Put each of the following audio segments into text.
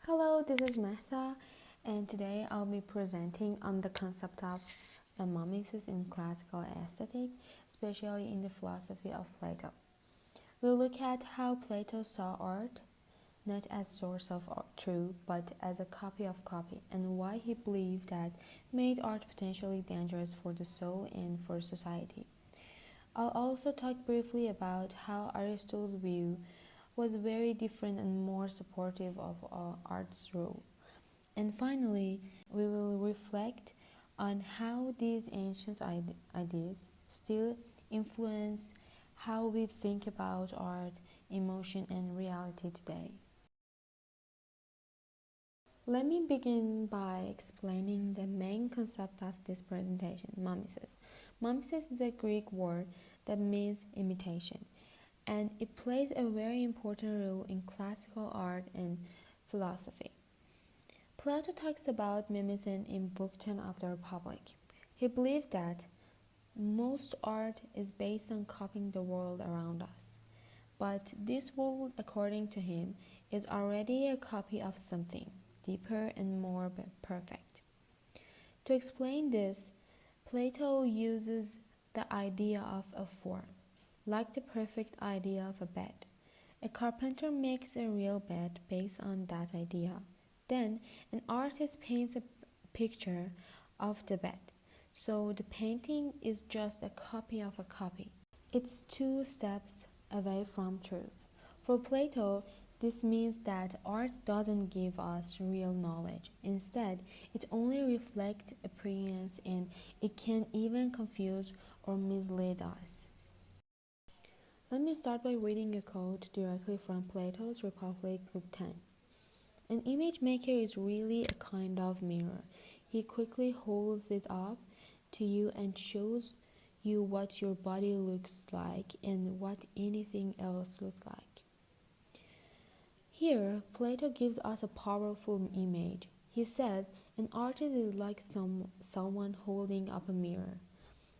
Hello, this is Mesa, and today I'll be presenting on the concept of mimesis in classical aesthetic, especially in the philosophy of Plato. We'll look at how Plato saw art not as source of truth, but as a copy of copy, and why he believed that made art potentially dangerous for the soul and for society. I'll also talk briefly about how Aristotle's view was very different and more supportive of art's role. And finally, we will reflect on how these ancient ideas still influence how we think about art, emotion, and reality today. Let me begin by explaining the main concept of this presentation, mimesis. Mimesis is a Greek word that means imitation, and it plays a very important role in classical art and philosophy. Plato talks about mimetism in Book 10 of the Republic. He believed that most art is based on copying the world around us, but this world, according to him, is already a copy of something deeper and more perfect. To explain this, Plato uses the idea of a form, like the perfect idea of a bed. A carpenter makes a real bed based on that idea. Then an artist paints a picture of the bed. So the painting is just a copy of a copy. It's two steps away from truth. For Plato, this means that art doesn't give us real knowledge. Instead, it only reflects appearance, and it can even confuse or mislead us. Let me start by reading a quote directly from Plato's Republic, Book 10. An image maker is really a kind of mirror. He quickly holds it up to you and shows you what your body looks like and what anything else looks like. Here, Plato gives us a powerful image. He says an artist is like someone holding up a mirror.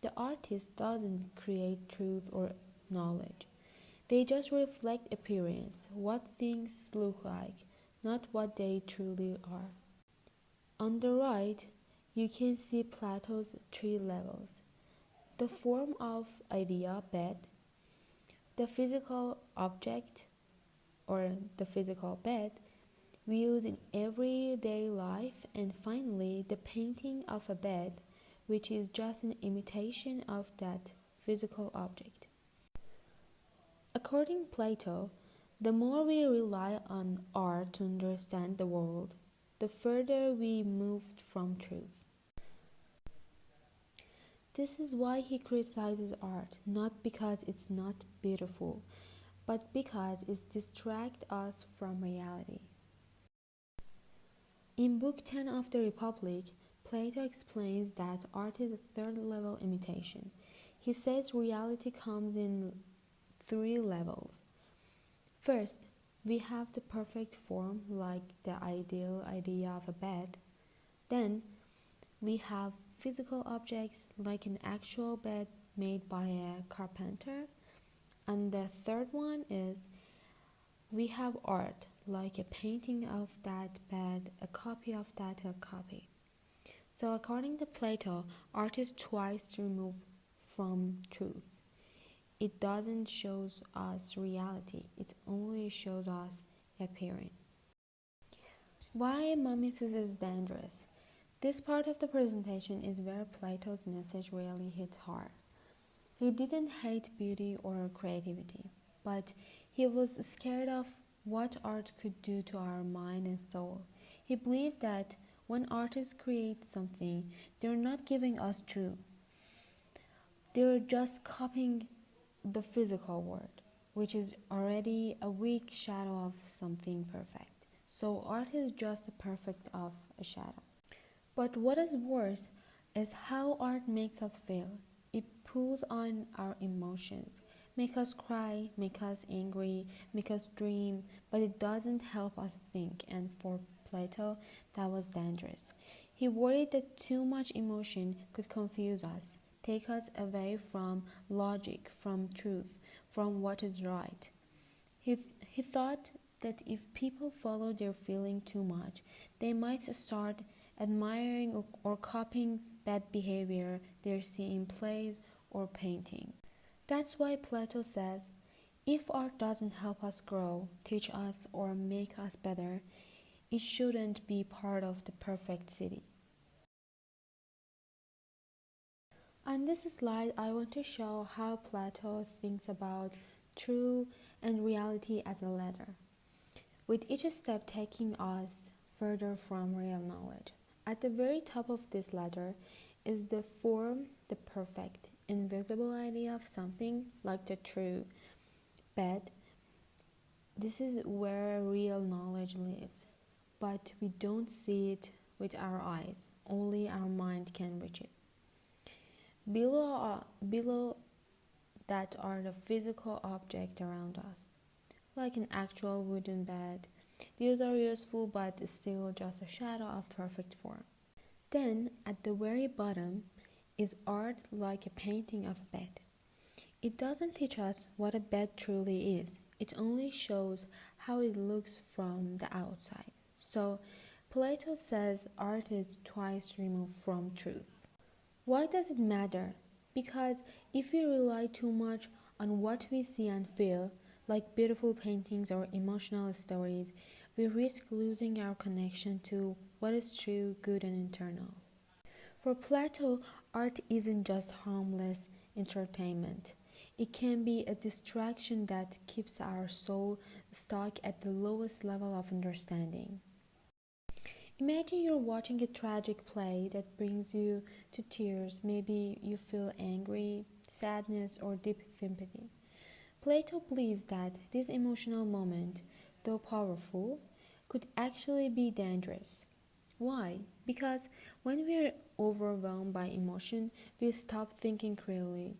The artist doesn't create truth or knowledge. They just reflect appearance, what things look like, not what they truly are. On the right, you can see Plato's three levels: the form of idea, bed, the physical object, or the physical bed we use in everyday life, and finally the painting of a bed, which is just an imitation of that physical object. According to Plato, the more we rely on art to understand the world, the further we moved from truth. This is why he criticizes art, not because it's not beautiful, but because it distracts us from reality. In Book 10 of the Republic, Plato explains that art is a third-level imitation. He says reality comes in three levels. First, we have the perfect form, like the ideal idea of a bed. Then, we have physical objects, like an actual bed made by a carpenter. And the third one is we have art, like a painting of that bed, a copy of that a copy. So according to Plato, art is twice removed from truth. It doesn't show us reality, it only shows us appearance. Why mimesis is dangerous? This part of the presentation is where Plato's message really hits hard. He didn't hate beauty or creativity, but he was scared of what art could do to our mind and soul. He believed that when artists create something, they're not giving us truth. They're just copying the physical world, which is already a weak shadow of something perfect. So art is just the perfect of a shadow. But what is worse is how art makes us feel. It pulls on our emotions, make us cry, make us angry, make us dream, but it doesn't help us think, and for Plato, that was dangerous. He worried that too much emotion could confuse us, take us away from logic, from truth, from what is right. He thought that if people follow their feeling too much, they might start admiring or copying bad behavior they see in plays or painting. That's why Plato says, if art doesn't help us grow, teach us, or make us better, it shouldn't be part of the perfect city. On this slide, I want to show how Plato thinks about truth and reality as a ladder, with each step taking us further from real knowledge. At the very top of this ladder is the form, the perfect, invisible idea of something like the true. But this is where real knowledge lives. But we don't see it with our eyes, only our mind can reach it. Below that are the physical objects around us, like an actual wooden bed. These are useful but still just a shadow of perfect form. Then, at the very bottom, is art like a painting of a bed. It doesn't teach us what a bed truly is, it only shows how it looks from the outside. So, Plato says art is twice removed from truth. Why does it matter? Because if we rely too much on what we see and feel, like beautiful paintings or emotional stories, we risk losing our connection to what is true, good, and internal. For Plato, art isn't just harmless entertainment. It can be a distraction that keeps our soul stuck at the lowest level of understanding. Imagine you're watching a tragic play that brings you to tears. Maybe you feel angry, sadness, or deep sympathy. Plato believes that this emotional moment, though powerful, could actually be dangerous. Why? Because when we're overwhelmed by emotion, we stop thinking clearly.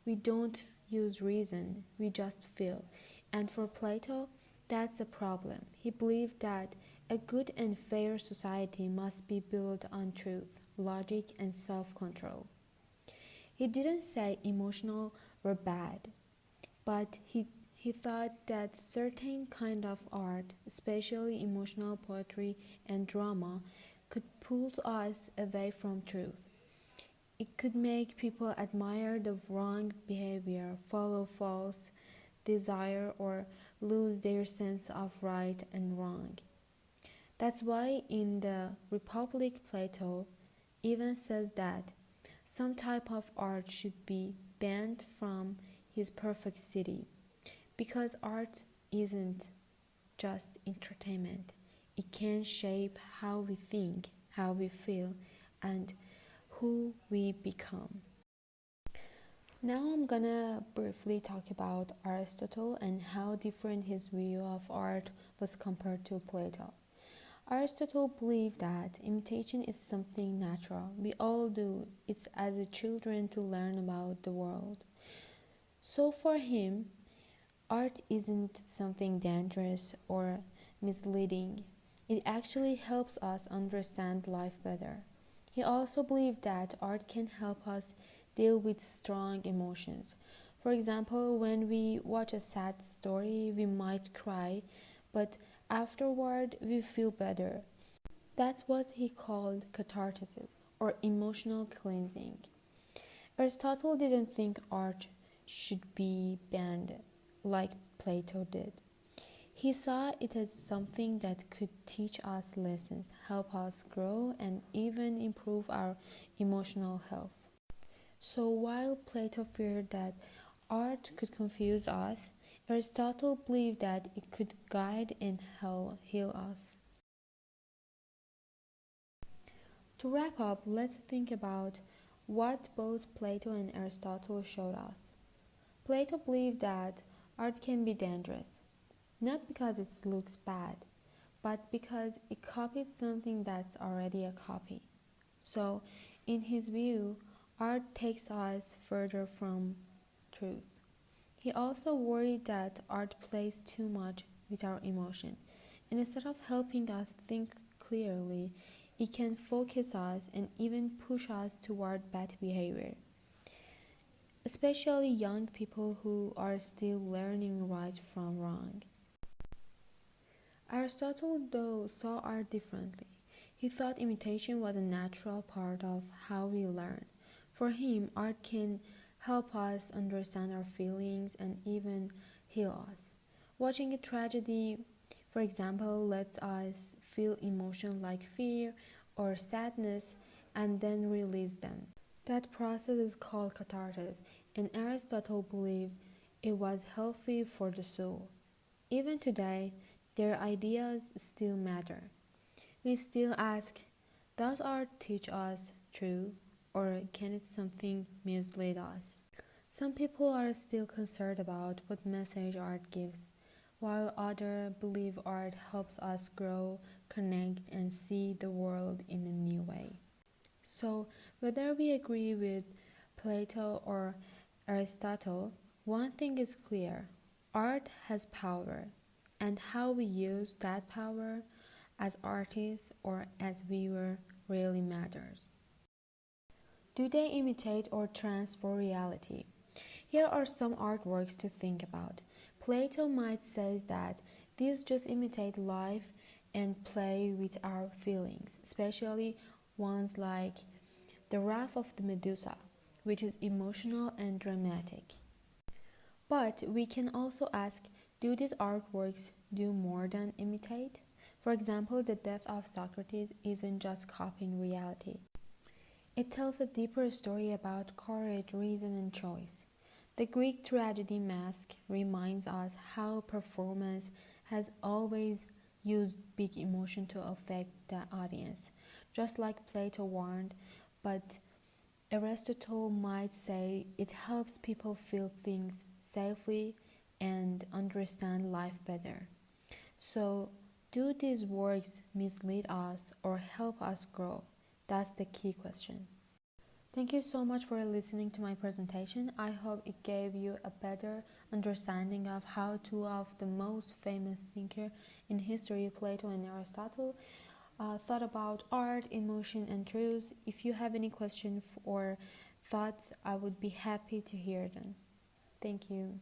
We don't use reason, we just feel. And for Plato, that's a problem. He believed that a good and fair society must be built on truth, logic, and self-control. He didn't say emotional were bad, but he thought that certain kind of art, especially emotional poetry and drama, could pull us away from truth. It could make people admire the wrong behavior, follow false desire, or lose their sense of right and wrong. That's why in the Republic, Plato even says that some type of art should be banned from his perfect city, because art isn't just entertainment. It can shape how we think, how we feel, and who we become. Now I'm gonna briefly talk about Aristotle and how different his view of art was compared to Plato. Aristotle believed that imitation is something natural. We all do. It's as a children to learn about the world. So for him, art isn't something dangerous or misleading. It actually helps us understand life better. He also believed that art can help us deal with strong emotions. For example, when we watch a sad story, we might cry, but afterward we feel better. That's what he called catharsis, or emotional cleansing. Aristotle didn't think art should be banned like Plato did. He saw it as something that could teach us lessons, help us grow, and even improve our emotional health. So while Plato feared that art could confuse us, Aristotle believed that it could guide and heal us. To wrap up, let's think about what both Plato and Aristotle showed us. Plato believed that art can be dangerous, not because it looks bad, but because it copies something that's already a copy. So, in his view, art takes us further from truth. He also worried that art plays too much with our emotion, and instead of helping us think clearly, it can focus us and even push us toward bad behavior, especially young people who are still learning right from wrong. Aristotle, though, saw art differently. He thought imitation was a natural part of how we learn. For him, art can help us understand our feelings and even heal us. Watching a tragedy, for example, lets us feel emotions like fear or sadness and then release them. That process is called catharsis, and Aristotle believed it was healthy for the soul. Even today, their ideas still matter. We still ask, does art teach us truth, or can it something mislead us? Some people are still concerned about what message art gives, while others believe art helps us grow, connect, and see the world in a new way. So, whether we agree with Plato or Aristotle, one thing is clear: art has power, and how we use that power as artists or as viewers really matters. Do they imitate or transfer reality? Here are some artworks to think about. Plato might say that these just imitate life and play with our feelings, especially ones like the Wrath of the Medusa, which is emotional and dramatic. But we can also ask, do these artworks do more than imitate? For example, the death of Socrates isn't just copying reality. It tells a deeper story about courage, reason, and choice. The Greek tragedy Mask reminds us how performance has always used big emotion to affect the audience, just like Plato warned, but Aristotle might say it helps people feel things safely and understand life better. So, do these works mislead us or help us grow? That's the key question. Thank you so much for listening to my presentation. I hope it gave you a better understanding of how two of the most famous thinkers in history, Plato and Aristotle, thought about art, emotion, and truth. If you have any questions or thoughts, I would be happy to hear them. Thank you.